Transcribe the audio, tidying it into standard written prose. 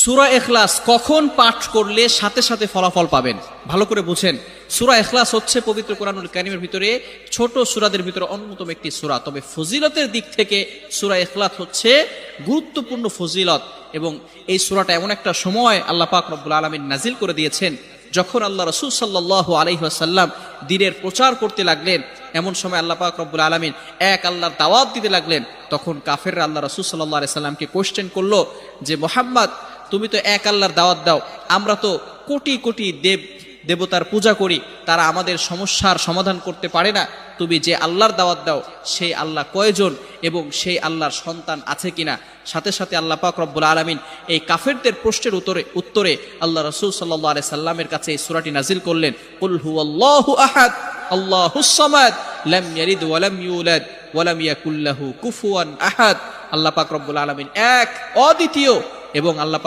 সূরা ইখলাস কখন পাঠ করলে সাথে সাথে ফলাফল পাবেন, ভালো করে বুঝেন। সূরা ইখলাস হচ্ছে পবিত্র কোরআনুল কারীমের ভিতরে ছোট সূরাদের ভিতরে অন্যতম একটি সূরা। তবে ফজিলতের দিক থেকে সূরা ইখলাস হচ্ছে গুরুত্বপূর্ণ ফজিলত, এবং এই সূরাটা এমন একটা সময় আল্লাহ পাক রব্বুল আলামিন নাজিল করে দিয়েছেন যখন আল্লাহ রাসূল সাল্লাল্লাহু আলাইহি ওয়াসাল্লাম দ্বীনের প্রচার করতে লাগলেন। এমন সময় আল্লাহ পাক রব্বুল আলামিন এক আল্লাহর দাওয়াত দিতে লাগলেন। তখন কাফেররা আল্লাহ রাসূল সাল্লাল্লাহু আলাইহি সাল্লামকে কোশ্চেন করলো যে মুহাম্মদ, তুমি তো এক আল্লাহর দাওয়াত দাও, আমরা তো কোটি কোটি দেবতার পূজা করি, তারা আমাদের সমস্যার সমাধান করতে পারে না। তুমি যে আল্লাহর দাওয়াত দাও সেই আল্লাহ কয়জন এবং সেই আল্লাহর সন্তান আছে কিনা? সাথে সাথে আল্লাহ পাক রব্বুল আলামিন এই কাফেরদের প্রশ্নের উত্তরে আল্লাহ রাসূল সাল্লাল্লাহু আলাইহি সাল্লামের কাছে এই সূরাটি নাজিল করলেন, কুল হুয়াল্লাহু আহাদ আল্লাহুস সামাদ লাম ইয়ালিদ ওয়া লাম ইউলাদ ওয়া লাম ইয়াকুল লাহু কুফুয়ান আহাদ। আল্লাহ পাক রব্বুল আলামিন এক, অদ্বিতীয়, এবং আল্লাহ